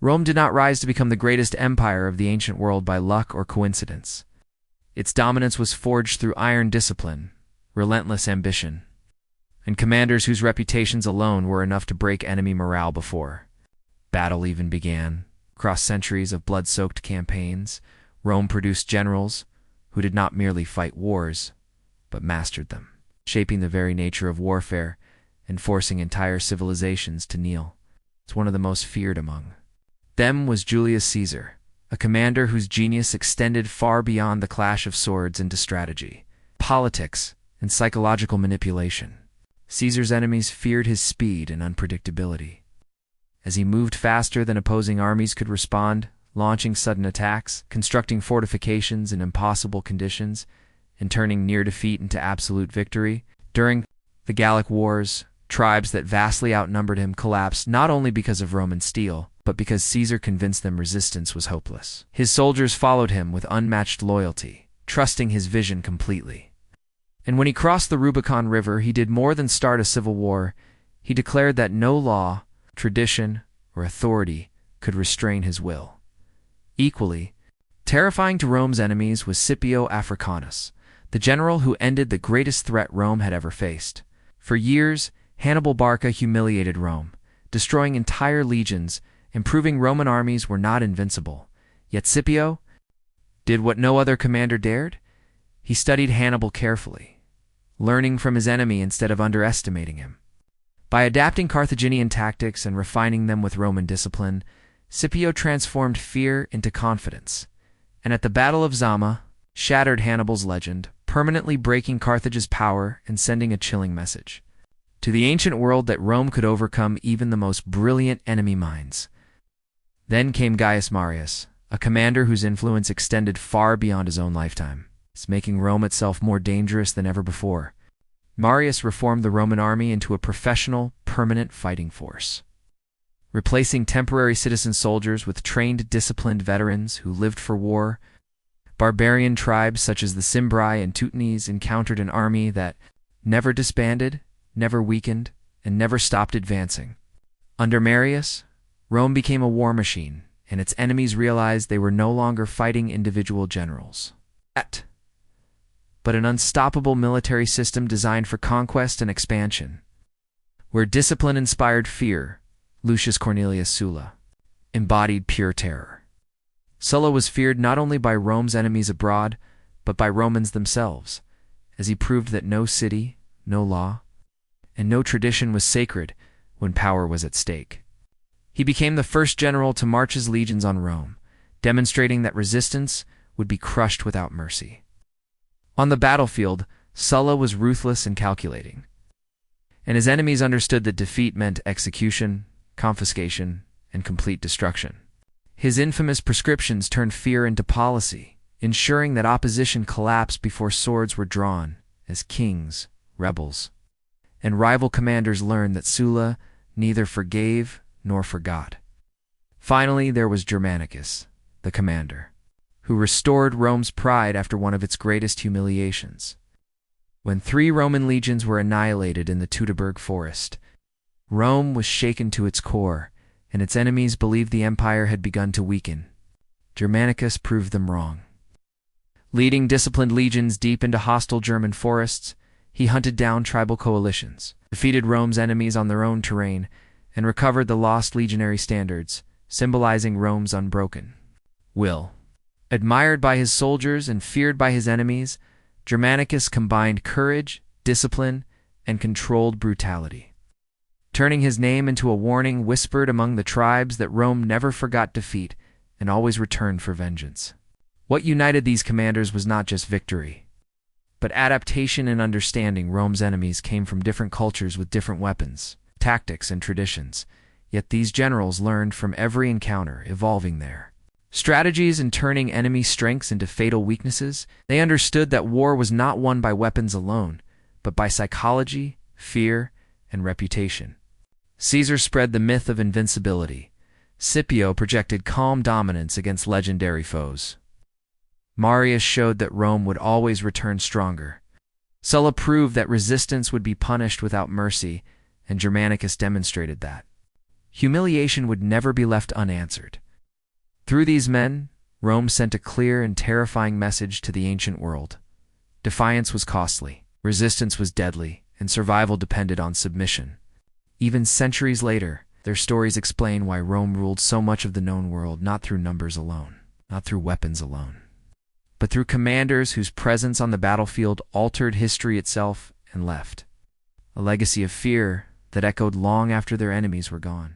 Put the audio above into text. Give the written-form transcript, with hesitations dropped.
Rome did not rise to become the greatest empire of the ancient world by luck or coincidence. Its dominance was forged through iron discipline, relentless ambition, and commanders whose reputations alone were enough to break enemy morale before battle even began. Across centuries of blood-soaked campaigns, Rome produced generals who did not merely fight wars, but mastered them, shaping the very nature of warfare and forcing entire civilizations to kneel. It's one of the most feared among them was Julius Caesar, a commander whose genius extended far beyond the clash of swords into strategy, politics, and psychological manipulation. Caesar's enemies feared his speed and unpredictability. As he moved faster than opposing armies could respond, launching sudden attacks, constructing fortifications in impossible conditions, and turning near defeat into absolute victory. During the Gallic Wars, tribes that vastly outnumbered him collapsed not only because of Roman steel, but because Caesar convinced them resistance was hopeless. His soldiers followed him with unmatched loyalty, trusting his vision completely. And when he crossed the Rubicon River, he did more than start a civil war. He declared that no law, tradition, or authority could restrain his will. Equally terrifying to Rome's enemies was Scipio Africanus, the general who ended the greatest threat Rome had ever faced. For years, Hannibal Barca humiliated Rome, destroying entire legions and proving Roman armies were not invincible. Yet Scipio did what no other commander dared. He studied Hannibal carefully, learning from his enemy instead of underestimating him. By adapting Carthaginian tactics and refining them with Roman discipline, Scipio transformed fear into confidence, and at the Battle of Zama, shattered Hannibal's legend, permanently breaking Carthage's power and sending a chilling message to the ancient world that Rome could overcome even the most brilliant enemy minds. Then came Gaius Marius, a commander whose influence extended far beyond his own lifetime, making Rome itself more dangerous than ever before. Marius reformed the Roman army into a professional, permanent fighting force, replacing temporary citizen soldiers with trained, disciplined veterans who lived for war. Barbarian tribes such as the Cimbri and Teutones encountered an army that never disbanded, never weakened, and never stopped advancing. Under Marius, Rome became a war machine, and its enemies realized they were no longer fighting individual generals, but an unstoppable military system designed for conquest and expansion. Where discipline inspired fear, Lucius Cornelius Sulla embodied pure terror. Sulla was feared not only by Rome's enemies abroad, but by Romans themselves, as he proved that no city, no law, and no tradition was sacred when power was at stake. He became the first general to march his legions on Rome, demonstrating that resistance would be crushed without mercy. On the battlefield, Sulla was ruthless and calculating, and his enemies understood that defeat meant execution, confiscation, and complete destruction. His infamous prescriptions turned fear into policy, ensuring that opposition collapsed before swords were drawn, as kings, rebels, and rival commanders learned that Sulla neither forgave nor forgot. Finally, there was Germanicus, the commander, who restored Rome's pride after one of its greatest humiliations. When 3 Roman legions were annihilated in the Teutoburg forest, Rome was shaken to its core, and its enemies believed the empire had begun to weaken. Germanicus proved them wrong. Leading disciplined legions deep into hostile German forests, he hunted down tribal coalitions, defeated Rome's enemies on their own terrain, and recovered the lost legionary standards, symbolizing Rome's unbroken will. Admired by his soldiers and feared by his enemies, Germanicus combined courage, discipline, and controlled brutality, turning his name into a warning whispered among the tribes that Rome never forgot defeat and always returned for vengeance. What united these commanders was not just victory, but adaptation and understanding. Rome's enemies came from different cultures with different weapons, tactics, and traditions, yet these generals learned from every encounter, evolving their strategies and turning enemy strengths into fatal weaknesses. They understood that war was not won by weapons alone, but by psychology, fear, and reputation. Caesar spread the myth of invincibility. Scipio projected calm dominance against legendary foes. Marius showed that Rome would always return stronger. Sulla proved that resistance would be punished without mercy, and Germanicus demonstrated that Humiliation would never be left unanswered. Through these men, Rome sent a clear and terrifying message to the ancient world. Defiance was costly, resistance was deadly, and survival depended on submission. Even centuries later, their stories explain why Rome ruled so much of the known world not through numbers alone, not through weapons alone, but through commanders whose presence on the battlefield altered history itself and left a legacy of fear that echoed long after their enemies were gone.